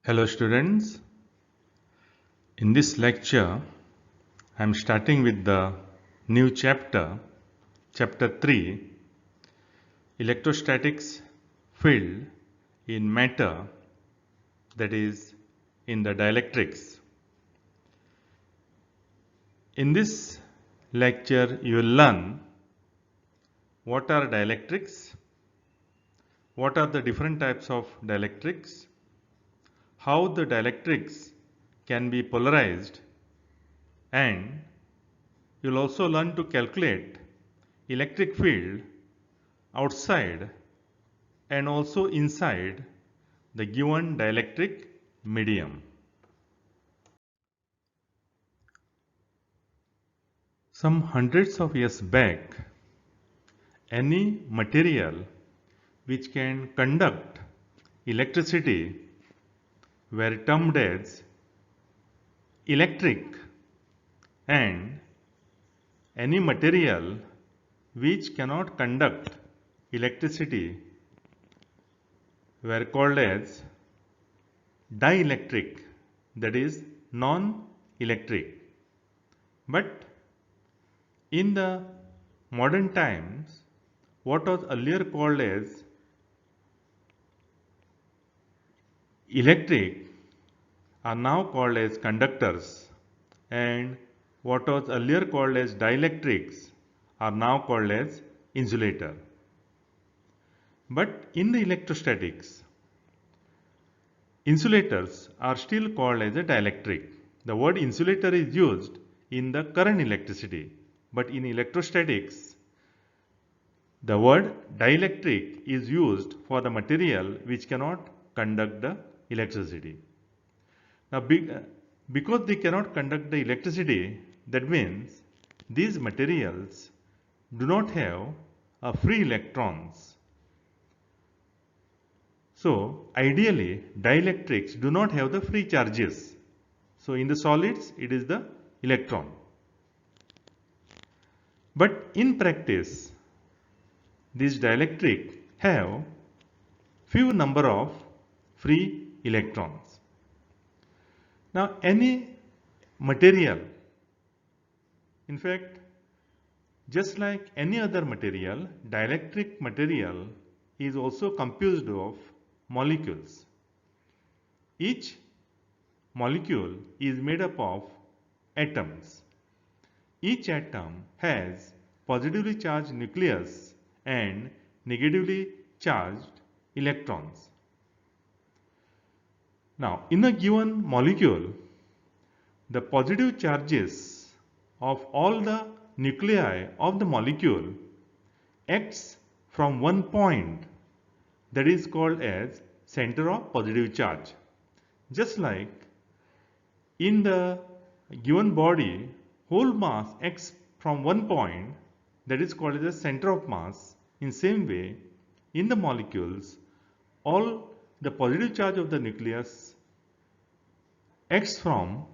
Hello students, in this lecture I am starting with the new chapter, chapter 3, electrostatics field in matter, that is in the dielectrics. In this lecture you will learn what are dielectrics, what are the different types of dielectrics, how the dielectrics can be polarized, and you will also learn to calculate electric field outside and also inside the given dielectric medium. Some hundreds of years back, any material which can conduct electricity were termed as electric, and any material which cannot conduct electricity were called as dielectric, that is non-electric. But in the modern times, what was earlier called as electric are now called as conductors, and what was earlier called as dielectrics are now called as insulator. But in the electrostatics, insulators are still called as a dielectric. The word insulator is used in the current electricity, but in electrostatics, the word dielectric is used for the material which cannot conduct the electricity. Now, because they cannot conduct the electricity, that means these materials do not have free electrons. So, ideally, dielectrics do not have the free charges. So, in the solids, it is the electron. But in practice, these dielectric have few number of free electrons. Now, any material, in fact, just like any other material, dielectric material is also composed of molecules. Each molecule is made up of atoms. Each atom has positively charged nucleus and negatively charged electrons. Now, in a given molecule, the positive charges of all the nuclei of the molecule acts from one point, that is called as center of positive charge. Just like in the given body, whole mass acts from one point, that is called as the center of mass. In same way, in the molecules, all the positive charge of the nucleus acts from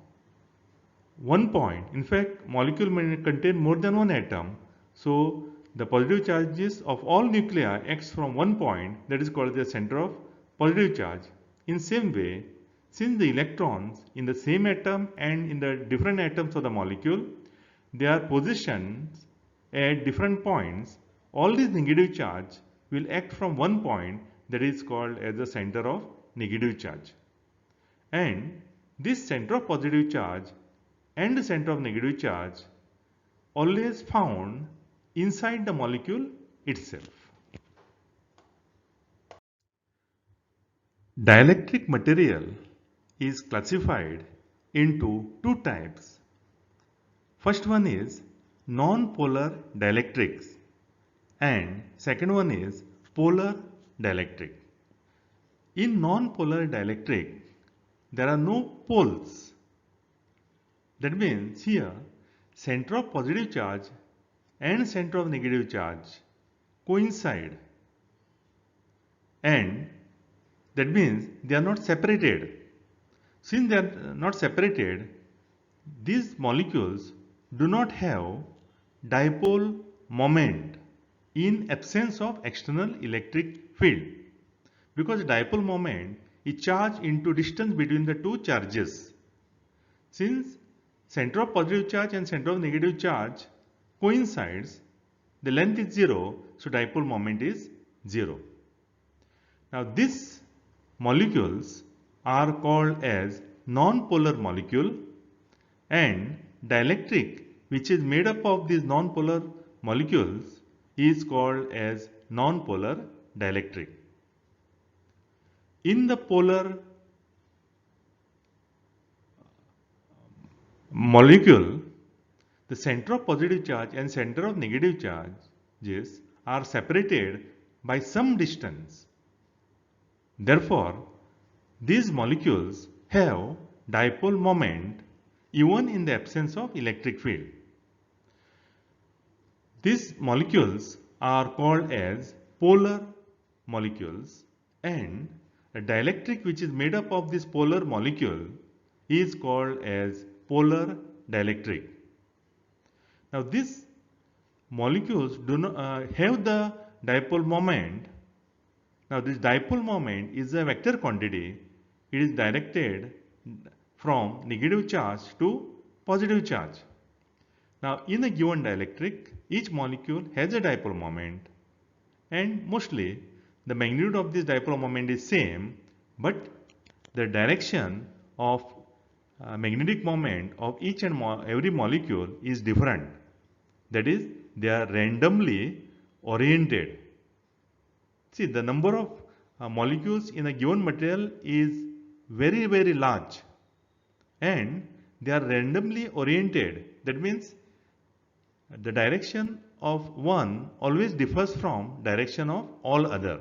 one point. In fact, molecule may contain more than one atom. So, the positive charges of all nuclei acts from one point, that is called the center of positive charge. In same way, since the electrons in the same atom and in the different atoms of the molecule, they are positioned at different points, all these negative charge will act from one point, that is called as the center of negative charge. And this center of positive charge and the center of negative charge always found inside the molecule itself. Dielectric material is classified into two types. First one is non-polar dielectrics and second one is polar dielectric. In non-polar dielectric, there are no poles. That means here center of positive charge and center of negative charge coincide, and that means they are not separated. Since they are not separated, these molecules do not have dipole moment in absence of external electric field, because dipole moment is charge into distance between the two charges. Since center of positive charge and center of negative charge coincides, the length is 0, so dipole moment is 0. Now these molecules are called as non-polar molecule, and dielectric which is made up of these non-polar molecules is called as non-polar dielectric. In the polar molecule, the center of positive charge and center of negative charges are separated by some distance. Therefore, these molecules have dipole moment even in the absence of electric field. These molecules are called as polar molecules, and a dielectric which is made up of this polar molecule is called as polar dielectric. Now these molecules do not have the dipole moment. Now this dipole moment is a vector quantity. It is directed from negative charge to positive charge. Now in a given dielectric, each molecule has a dipole moment, and mostly the magnitude of this dipole moment is same, but the direction of magnetic moment of each and every molecule is different. That is, they are randomly oriented. See, the number of molecules in a given material is very, very large, and they are randomly oriented. That means the direction of one always differs from direction of all other.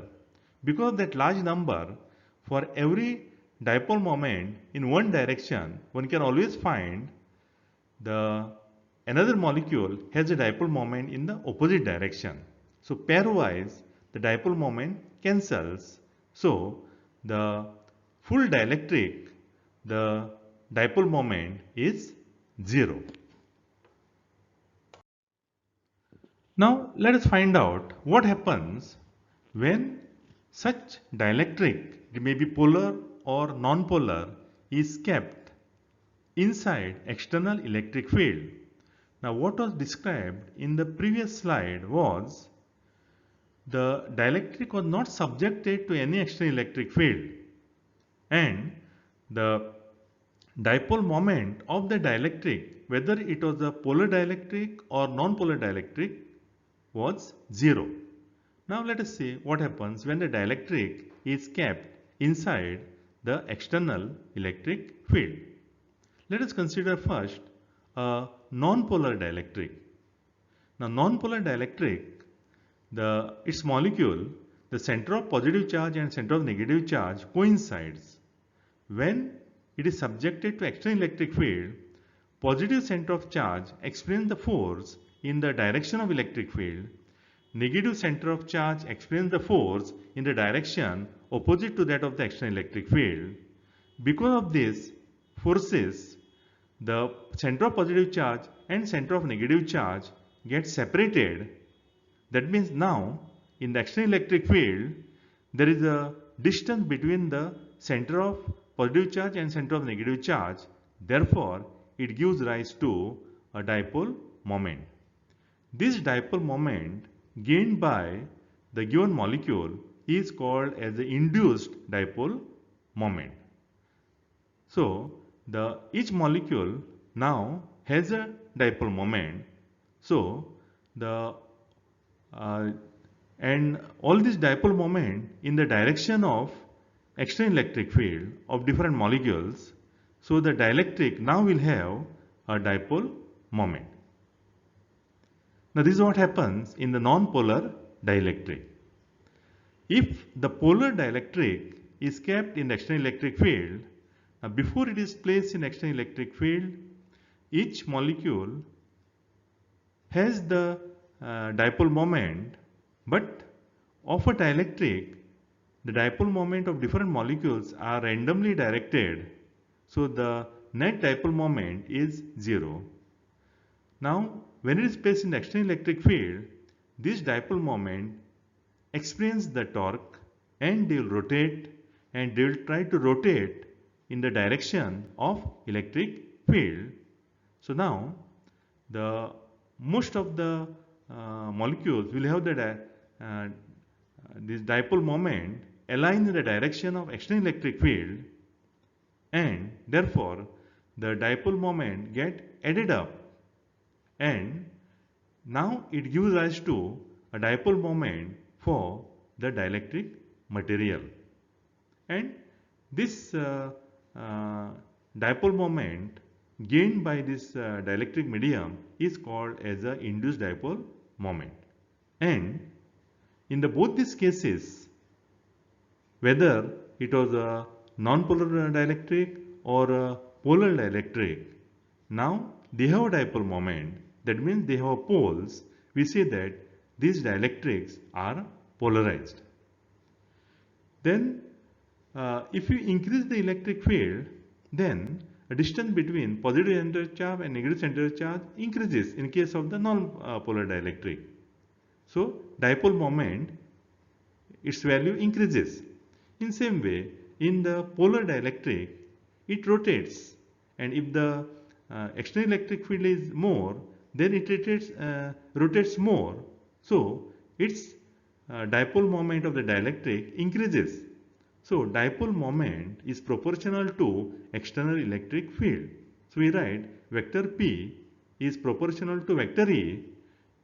Because of that large number, for every dipole moment in one direction, one can always find another molecule has a dipole moment in the opposite direction. So pairwise, the dipole moment cancels. So the full dielectric, the dipole moment is 0. Now let us find out what happens when such dielectric, it may be polar or non-polar, is kept inside external electric field. Now what was described in the previous slide was the dielectric was not subjected to any external electric field, and the dipole moment of the dielectric, whether it was a polar dielectric or non-polar dielectric, was 0. Now let us see what happens when the dielectric is kept inside the external electric field. Let us consider first a non-polar dielectric. Now non-polar dielectric, its molecule, the center of positive charge and center of negative charge coincides. When it is subjected to external electric field, positive center of charge experience the force in the direction of electric field. Negative center of charge experience the force in the direction opposite to that of the external electric field. Because of these forces, the center of positive charge and center of negative charge get separated. That means now in the external electric field, there is a distance between the center of positive charge and center of negative charge. Therefore, it gives rise to a dipole moment. This dipole moment gained by the given molecule is called as the induced dipole moment. So, each molecule now has a dipole moment. So, and all this dipole moment in the direction of external electric field of different molecules. So, the dielectric now will have a dipole moment. Now this is what happens in the non-polar dielectric. If the polar dielectric is kept in the external electric field, before it is placed in external electric field, each molecule has the dipole moment, but of a dielectric, the dipole moment of different molecules are randomly directed. So the net dipole moment is 0. Now when it is placed in the external electric field, this dipole moment experience the torque and they will rotate and they will try to rotate in the direction of electric field. So now the most of the molecules will have this dipole moment aligned in the direction of external electric field, and therefore the dipole moment get added up, and now it gives rise to a dipole moment for the dielectric material. And this dipole moment gained by this dielectric medium is called as a induced dipole moment. And in the both these cases, whether it was a non-polar dielectric or a polar dielectric, now they have a dipole moment. That means they have poles. We say that these dielectrics are polarized. Then if you increase the electric field, then the distance between positive center charge and negative center charge increases in case of the non-polar dielectric. So dipole moment, its value increases. In same way, in the polar dielectric, it rotates, and if the external electric field is more, then it rotates more. So its dipole moment of the dielectric increases. So dipole moment is proportional to external electric field. So we write vector P is proportional to vector E,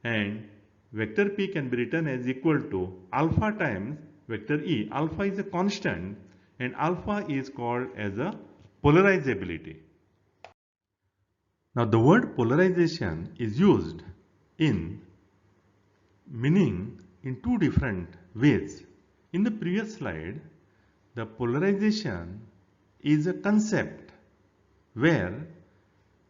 and vector P can be written as equal to alpha times vector E. Alpha is a constant, and alpha is called as a polarizability. Now the word polarization is used in meaning in two different ways. In the previous slide, the polarization is a concept where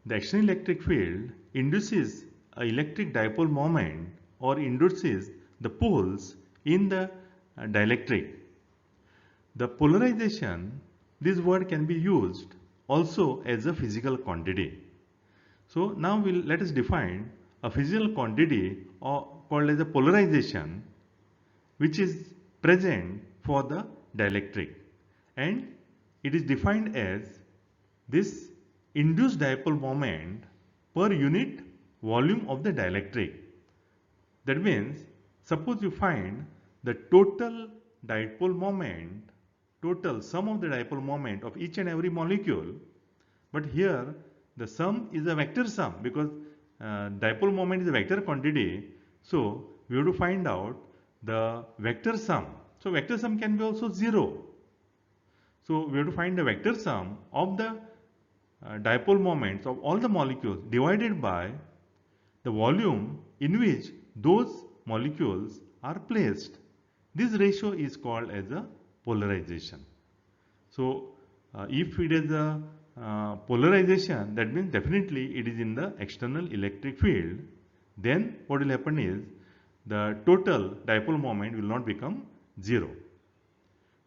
the external electric field induces an electric dipole moment or induces the poles in the dielectric. The polarization, this word can be used also as a physical quantity. So now let us define a physical quantity called as a polarization, which is present for the dielectric, and it is defined as this induced dipole moment per unit volume of the dielectric. That means, suppose you find the total dipole moment, total sum of the dipole moment of each and every molecule, but here the sum is a vector sum because dipole moment is a vector quantity. So we have to find out the vector sum. So vector sum can be also 0. So we have to find the vector sum of the dipole moments of all the molecules divided by the volume in which those molecules are placed. This ratio is called as a polarization. So if it is a polarization, that means definitely it is in the external electric field. Then what will happen is the total dipole moment will not become 0.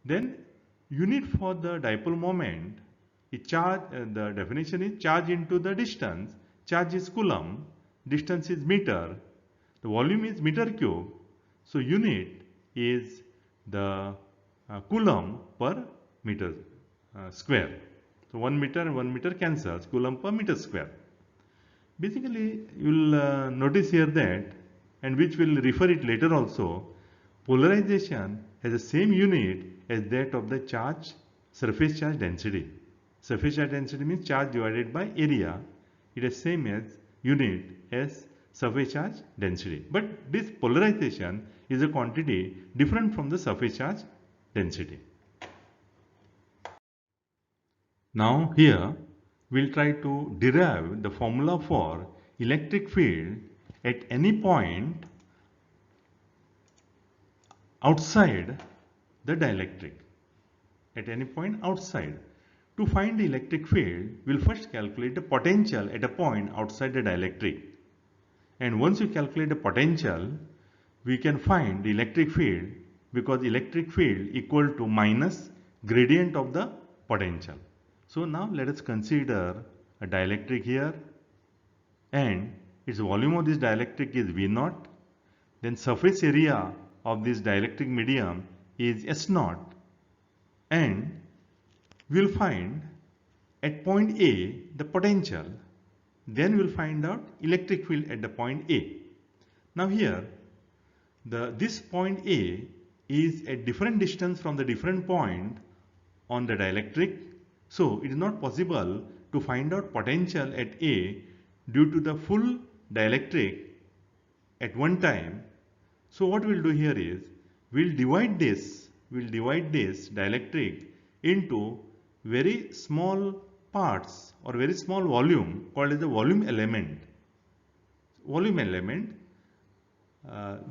Then unit for the dipole moment is charge. The definition is charge into the distance. Charge is coulomb, distance is meter, the volume is meter cube. So unit is the coulomb per meter square. So 1 meter and 1 meter cancels, coulomb per meter square. Basically, you will notice here that, and which will refer it later also, polarization has the same unit as that of the charge, surface charge density. Surface charge density means charge divided by area. It is same as unit as surface charge density. But this polarization is a quantity different from the surface charge density. Now here we will try to derive the formula for electric field at any point outside the dielectric. At any point outside. To find the electric field, we will first calculate the potential at a point outside the dielectric. And once you calculate the potential, we can find the electric field, because electric field equal to minus gradient of the potential. So now let us consider a dielectric here, and its volume of this dielectric is V0. Then surface area of this dielectric medium is S0. and we'll find at point A the potential. Then we'll find out electric field at the point A. Now here, this point A is at different distance from the different point on the dielectric. So it is not possible to find out potential at A due to the full dielectric at one time. So what we'll do here is we'll divide this dielectric into very small parts or very small volume called as the volume element.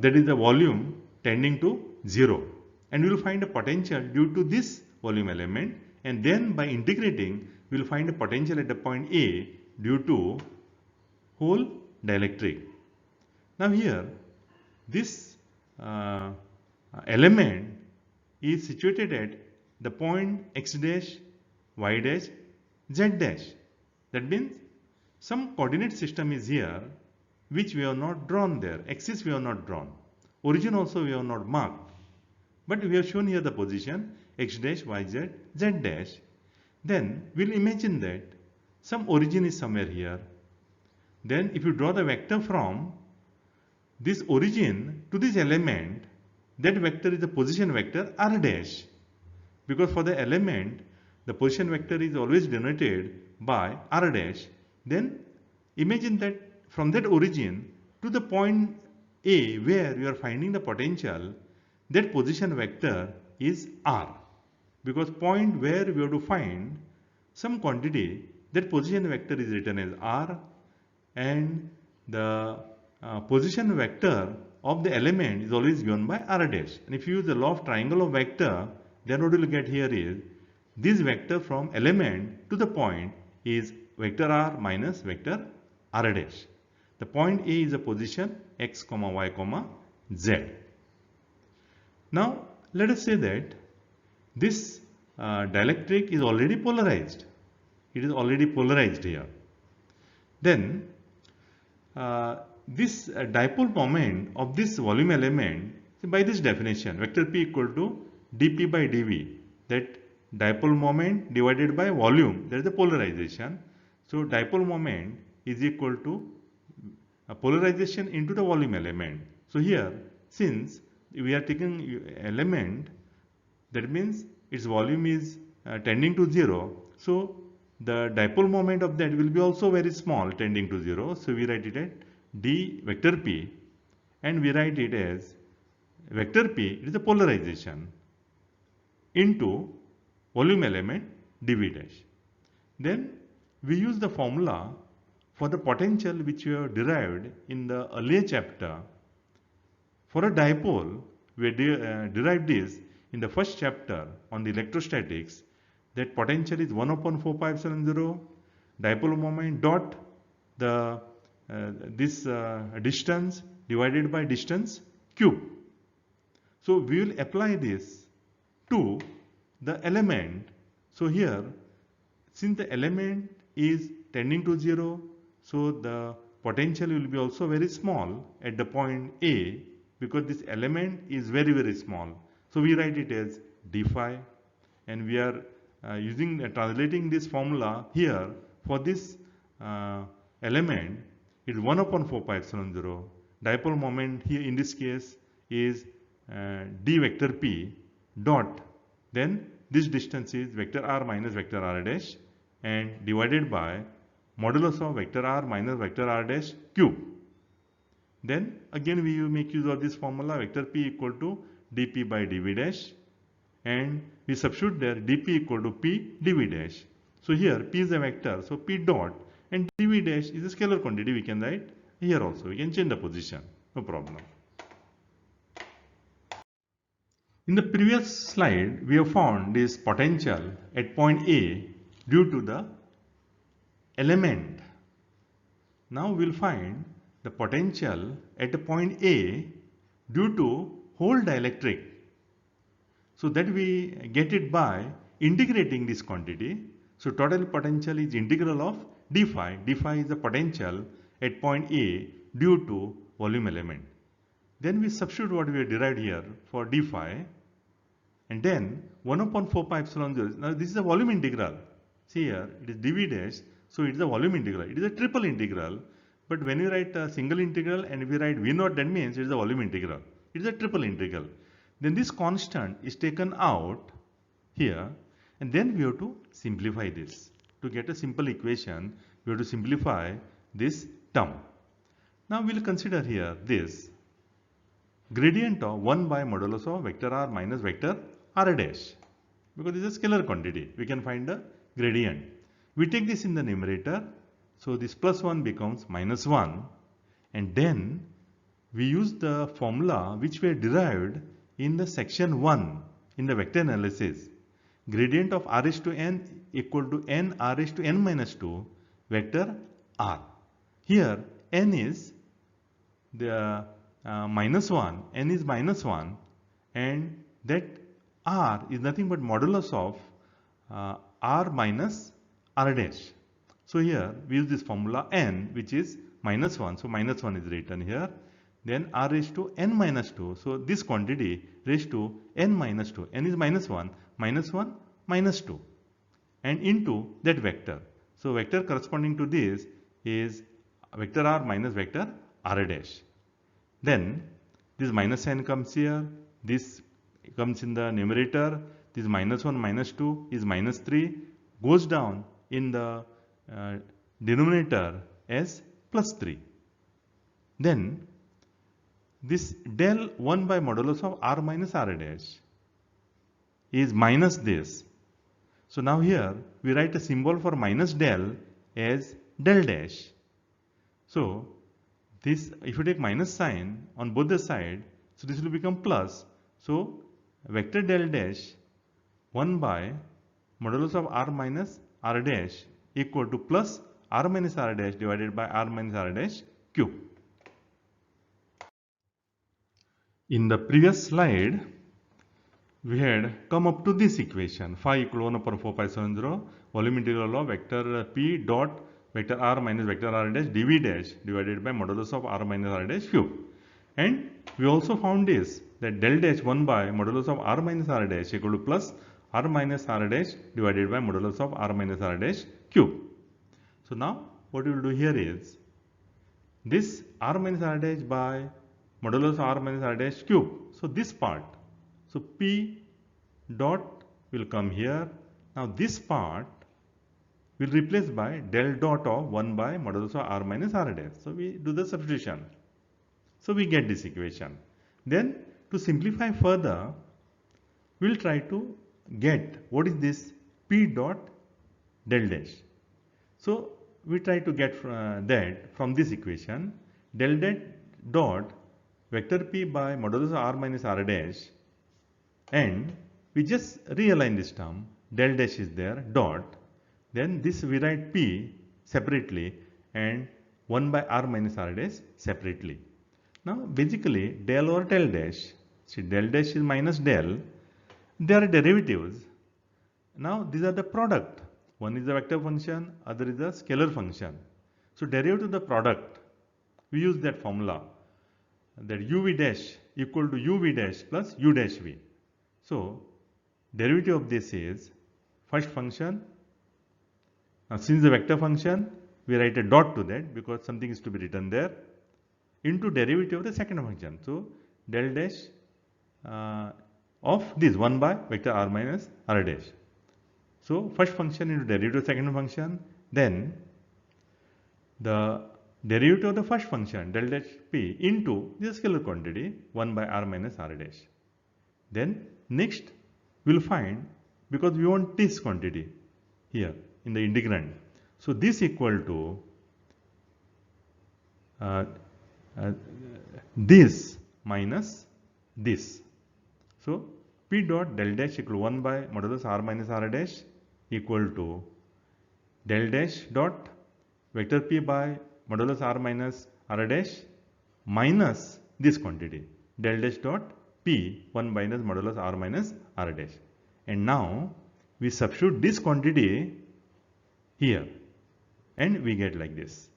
That is the volume tending to 0, and we will find a potential due to this volume element, and then by integrating we will find a potential at the point A due to whole dielectric. Now here this element is situated at the point x dash, y dash, z dash. That means some coordinate system is here which we have not drawn there. Axis we have not drawn. Origin also we have not marked. But we have shown here the position x dash, y z, z dash. Then we'll imagine that some origin is somewhere here. Then if you draw the vector from this origin to this element, that vector is the position vector r dash. Because for the element, the position vector is always denoted by r dash. Then imagine that from that origin to the point A where you are finding the potential, that position vector is r. Because point where we have to find some quantity, that position vector is written as r, and the position vector of the element is always given by r dash. And if you use the law of triangle of vector, then what you will get here is this vector from element to the point is vector r minus vector r dash. The point A is a position x, y, z. Now let us say that this dielectric is already polarized. It is already polarized here. Then this dipole moment of this volume element, by this definition, vector P equal to dP by dV, that dipole moment divided by volume, that is the polarization. So dipole moment is equal to a polarization into the volume element. So here, since we are taking element, that means its volume is tending to 0. So the dipole moment of that will be also very small, tending to 0. So we write it at d vector P, and we write it as vector P is the polarization into volume element dV dash. Then we use the formula for the potential which we have derived in the earlier chapter. For a dipole, we derived this in the first chapter on the electrostatics, that potential is 1 upon 4 pi epsilon 0 dipole moment dot the this distance divided by distance cube. So we will apply this to the element. So here, since the element is tending to 0, so the potential will be also very small at the point A, because this element is very, very small. So we write it as d phi, and we are translating this formula here for this element. It is 1 upon 4 pi epsilon 0. Dipole moment here in this case is d vector P dot, then this distance is vector r minus vector r dash, and divided by modulus of vector r minus vector r dash cube. Then again we make use of this formula, vector P equal to dP by dV dash, and we substitute there dP equal to P dV dash. So here P is a vector, so P dot, and dV dash is a scalar quantity. We can write here also, we can change the position, no problem. In the previous slide, we have found this potential at point A due to the element. Now we will find the potential at a point A due to whole dielectric. So that we get it by integrating this quantity. So total potential is integral of d phi. D phi is the potential at point A due to volume element. Then we substitute what we have derived here for d phi, and then 1 upon 4 pi epsilon 0. Now this is a volume integral. See here, it is dv dash, so it is a volume integral. It is a triple integral. But when you write a single integral and if you write v naught, that means it is a volume integral. It is a triple integral. Then this constant is taken out here, and then we have to simplify this. To get a simple equation, we have to simplify this term. Now we will consider here this gradient of 1 by modulus of vector r minus vector r dash. Because this is a scalar quantity, we can find the gradient. We take this in the numerator, so this plus 1 becomes minus 1, and then we use the formula which we derived in the section 1 in the vector analysis. Gradient of r raised to n equal to n r raised to n minus 2 vector r. Here n is the minus 1, n is minus 1, and that r is nothing but modulus of r minus r dash. So here we use this formula n, which is minus 1, so minus 1 is written here. Then r raised to n minus 2, so this quantity raised to n minus 2, n is minus 1, minus 1, minus 2, and into that vector. So vector corresponding to this is vector r minus vector r dash. Then this minus sign comes here, this comes in the numerator, this minus 1 minus 2 is minus 3, goes down in the denominator as plus 3. Then this del 1 by modulus of r minus r dash is minus this. So now here we write a symbol for minus del as del dash. So this, if you take minus sign on both the sides, so this will become plus. So vector del dash 1 by modulus of r minus r dash equal to plus r minus r dash divided by r minus r dash cube. In the previous slide, we had come up to this equation, phi equal 1 upon 4 pi epsilon 0 volume integral of vector p dot vector r minus vector r dash dv dash divided by modulus of r minus r dash cube. And we also found this, that del dash 1 by modulus of r minus r dash equal to plus r minus r dash divided by modulus of r minus r dash cube. So now what we will do here is this r minus r dash by modulus of r minus r dash cube. So this part, so p dot will come here. Now this part will replace by del dot of 1 by modulus of r minus r dash. So we do the substitution. So we get this equation. Then to simplify further, we will try to get what is this p dot del dash. So we try to get that from this equation, del dot vector p by modulus of r minus r dash, and we just realign this term, del dash is there, dot, then this we write p separately and 1 by r minus r dash separately. Now basically del or del dash, see del dash is minus del, they are derivatives. Now these are the product, one is the vector function, other is the scalar function. So derivative of the product, we use that formula, that uv dash equal to uv dash plus u dash v. So derivative of this is first function. Now since the vector function, we write a dot to that because something is to be written there, into derivative of the second function. So del dash of this 1 by vector r minus r dash. So first function into derivative of second function, then the derivative of the first function del dash p into the scalar quantity 1 by r minus r dash. Then next we will find, because we want this quantity here in the integrand, so this equal to this minus this. So p dot del dash equal 1 by modulus r minus r dash equal to del dash dot vector p by modulus r minus r dash minus this quantity del dash dot p 1 minus modulus r minus r dash. And now we substitute this quantity here and we get like this.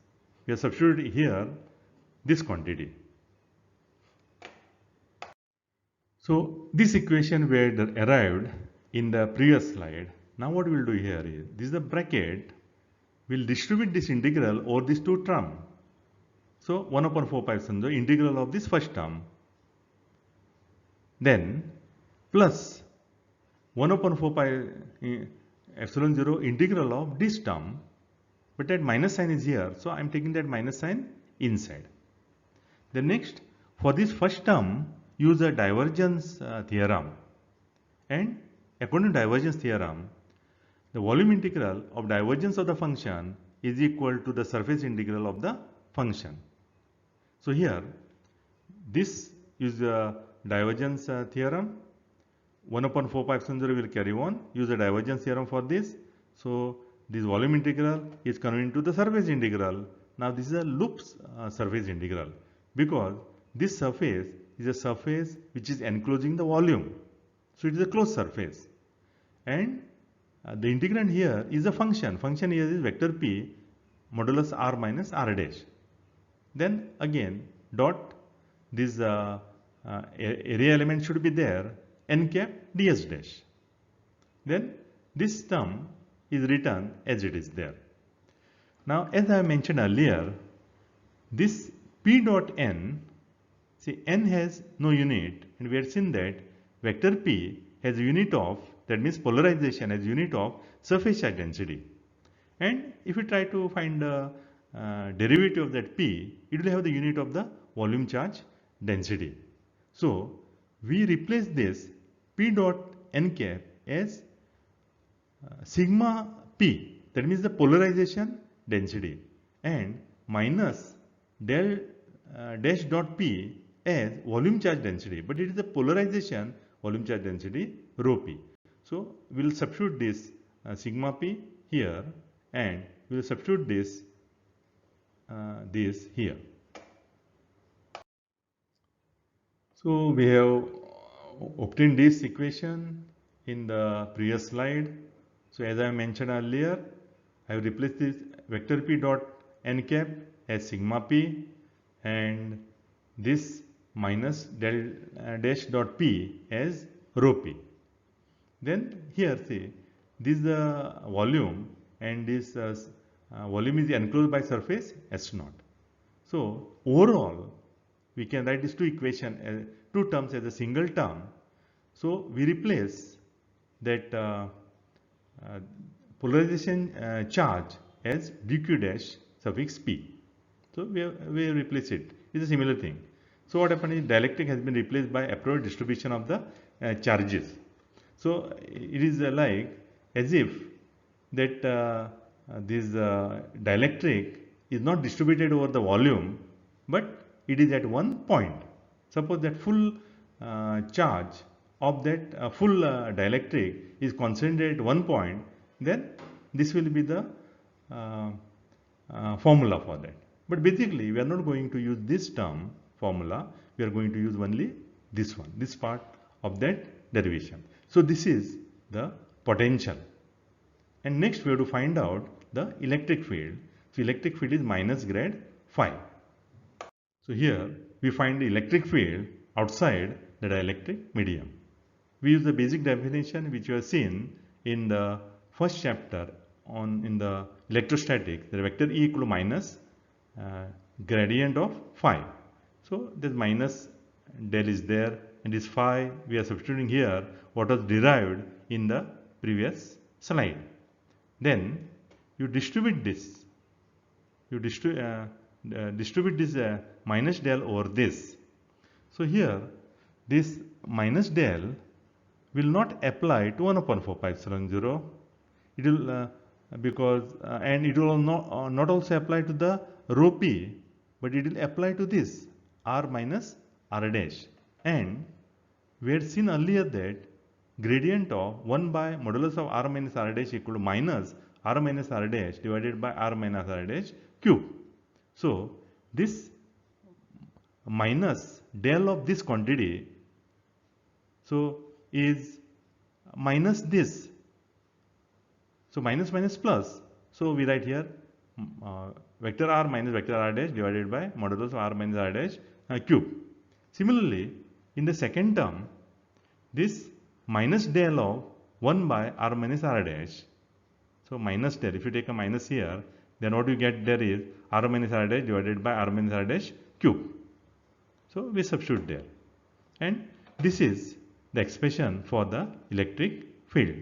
We have substituted here this quantity. So this equation we had arrived in the previous slide. Now what we will do here is, this is the bracket, we will distribute this integral over these two terms. So 1 upon 4 pi epsilon 0 integral of this first term, then plus 1 upon 4 pi epsilon 0 integral of this term, but that minus sign is here, so I am taking that minus sign inside. Then next, for this first term, use a divergence theorem, and according to divergence theorem, the volume integral of divergence of the function is equal to the surface integral of the function. So here, this is the divergence theorem. 1 upon 4 pi epsilon 0 will carry on, use the divergence theorem for this. So this volume integral is converted to the surface integral. Now this is a loop surface integral, because this surface is a surface which is enclosing the volume. So it is a closed surface, and the integrand here is a function. Function here is vector p modulus r minus r dash. Then again dot this area element should be there, n cap ds dash. Then this term is written as it is there. Now as I mentioned earlier, this p dot n, see n has no unit, and we had seen that vector p has a unit of, that means polarization as unit of surface charge density. And if you try to find the derivative of that p, it will have the unit of the volume charge density. So we replace this p dot n cap as sigma p, that means the polarization density, and minus del dash dot p as volume charge density, but it is the polarization volume charge density rho p. So we will substitute this sigma p here, and we will substitute this here. So we have obtained this equation in the previous slide. So as I mentioned earlier, I have replaced this vector p dot n cap as sigma p, and this minus del dash dot p as rho p. Then here see, this is the volume, and this volume is enclosed by surface S naught. So overall, we can write these two equations as two terms as a single term. So we replace that polarization charge as dq dash suffix p. So we replace it. It's a similar thing. So what happened is, dielectric has been replaced by appropriate distribution of the charges. So it is like as if that this dielectric is not distributed over the volume, but it is at one point. Suppose that full charge of that full dielectric is concentrated at one point, then this will be the formula for that. But basically we are not going to use this term formula, we are going to use only this one, this part of that derivation. So this is the potential. And next we have to find out the electric field. So electric field is minus grad phi. So here we find the electric field outside the dielectric medium. We use the basic definition which you have seen in the first chapter in the electrostatic. The vector E equal to minus gradient of phi. So this minus del is there, and this phi we are substituting here what was derived in the previous slide. Then you distribute this. You distribute this minus del over this. So here this minus del will not apply to 1 upon 4 pi epsilon 0. It will because and it will not also apply to the rho p, but it will apply to this r minus r dash. And we had seen earlier that gradient of 1 by modulus of r minus r dash equal to minus r minus r dash divided by r minus r dash cube. So this minus del of this quantity, so is minus this. So minus minus plus. So we write here vector r minus vector r dash divided by modulus of r minus r dash cube. Similarly, in the second term, this minus del of 1 by r minus r dash. So minus there, if you take a minus here, then what you get there is r minus r dash divided by r minus r dash cube. So we substitute there. And this is the expression for the electric field.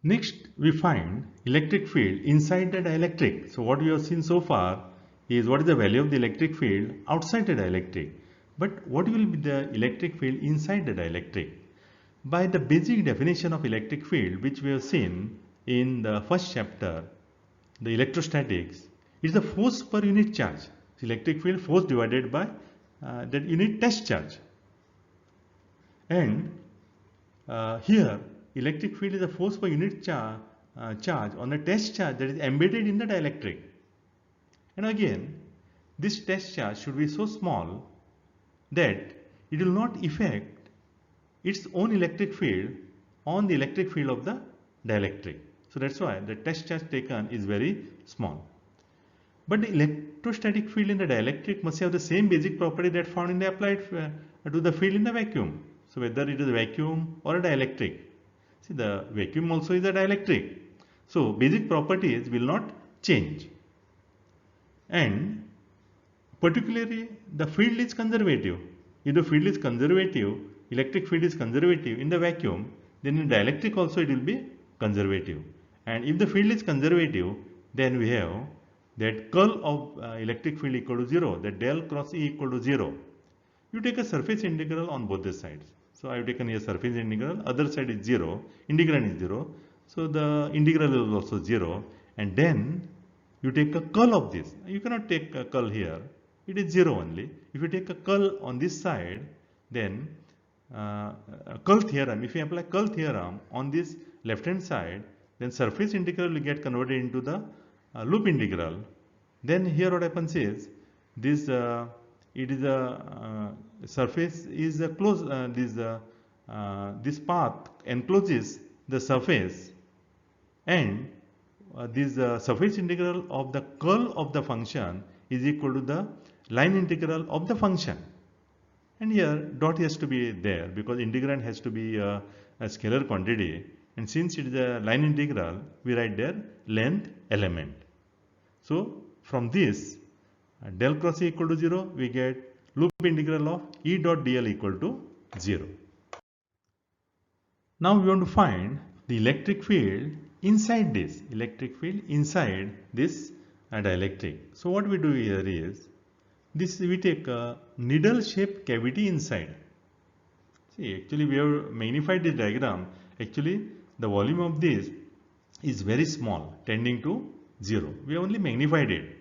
Next, we find electric field inside the dielectric. So what we have seen so far is what is the value of the electric field outside the dielectric. But what will be the electric field inside the dielectric? By the basic definition of electric field, which we have seen in the first chapter, the electrostatics, is the force per unit charge. So electric field force divided by that unit test charge. And here electric field is a force per unit charge on the test charge that is embedded in the dielectric. And again, this test charge should be so small that it will not affect its own electric field on the electric field of the dielectric. So that's why the test charge taken is very small. But the electrostatic field in the dielectric must have the same basic property that found in the applied to the field in the vacuum. So whether it is a vacuum or a dielectric. See, the vacuum also is a dielectric. So basic properties will not change. And particularly the field is conservative. If the field is conservative, electric field is conservative in the vacuum, then in dielectric also it will be conservative. And if the field is conservative, then we have that curl of electric field equal to 0, that del cross E equal to 0. You take a surface integral on both the sides. So I have taken here surface integral, other side is 0, integrand is 0. So the integral is also 0. And then you take a curl of this. You cannot take a curl here. It is 0 only. If you take a curl on this side, then curl theorem, if you apply curl theorem on this left hand side, then surface integral will get converted into the loop integral. Then here what happens is this it is a surface is a close this path encloses the surface, and this surface integral of the curl of the function is equal to the line integral of the function. And here dot has to be there because integrand has to be a scalar quantity, and since it is a line integral, we write there length element. So from this del cross E equal to 0, we get loop integral of E dot dl equal to 0. Now we want to find the electric field inside this, dielectric. So what we do here is, we take a needle shaped cavity inside. See, actually we have magnified this diagram. Actually the volume of this is very small, tending to 0. We have only magnified it.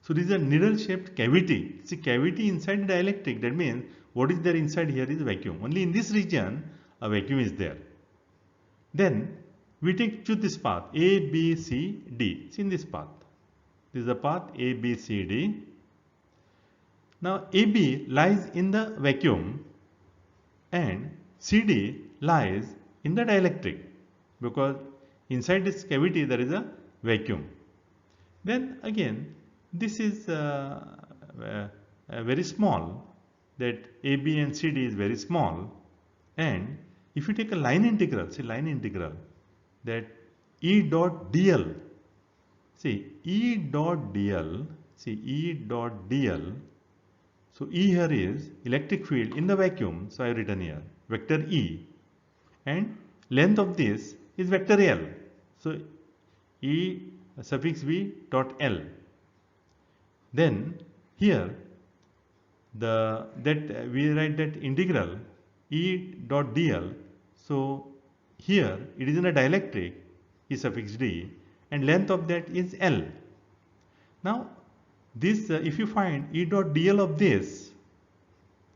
So this is a needle shaped cavity. See, cavity inside the dielectric, that means what is there inside here is vacuum. Only in this region a vacuum is there. Then we choose this path A, B, C, D. See, in this path. This is the path A, B, C, D. Now AB lies in the vacuum and CD lies in the dielectric, because inside this cavity there is a vacuum. Then again this is very small, that AB and CD is very small, and if you take a line integral, see line integral, that E dot dl, see E dot dl, so E here is electric field in the vacuum, so I have written here vector E, and length of this is vector L, so E suffix V dot L. Then here we write that integral E dot dl, so here it is in a dielectric, E suffix D, and length of that is L. Now this if you find E dot dl of this,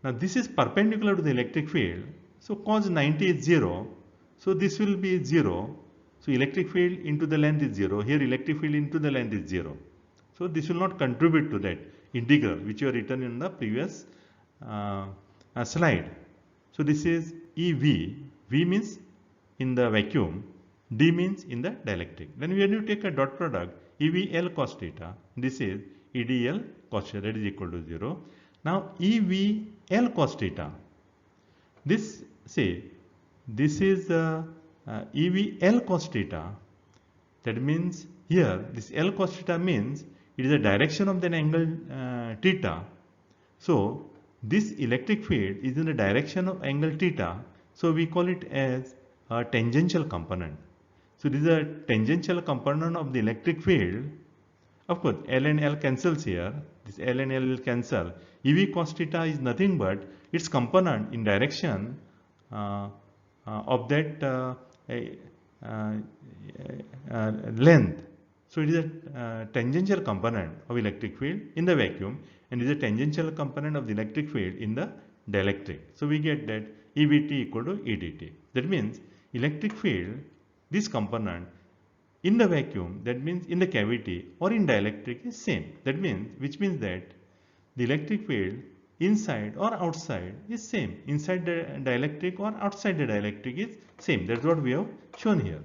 now this is perpendicular to the electric field, so cos 90 is 0, so this will be 0, so electric field into the length is 0, here electric field into the length is 0, so this will not contribute to that integral which you have written in the previous slide. So this is EV, V means in the vacuum, D means in the dielectric. Then when you take a dot product, EVL cos theta, this is EDL cos theta, that is equal to 0. Now EVL cos theta, this say this is EV L cos theta. That means here this L cos theta means it is the direction of the angle theta. So this electric field is in the direction of angle theta. So we call it as a tangential component. So this is a tangential component of the electric field. Of course, L and L cancels here. This L and L will cancel. EV cos theta is nothing but its component in direction of that length. So it is a tangential component of electric field in the vacuum and is a tangential component of the electric field in the dielectric. So we get that EVT equal to EDT. That means electric field, this component in the vacuum, that means in the cavity or in dielectric is same. That means, which means that the electric field inside or outside is same. Inside the dielectric or outside the dielectric is same. That's what we have shown here.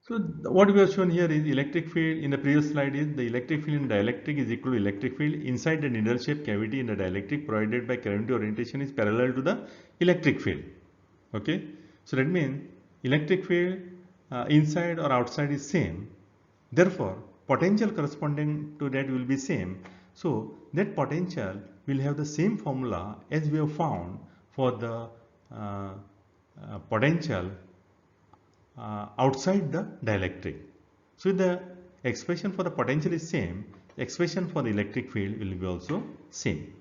So what we have shown here is electric field in the previous slide is the electric field in dielectric is equal to electric field inside the needle shaped cavity in the dielectric provided by current orientation is parallel to the electric field. Okay. So that means electric field inside or outside is same. Therefore, potential corresponding to that will be same. So that potential will have the same formula as we have found for the potential outside the dielectric. So the expression for the potential is same, the expression for the electric field will be also same.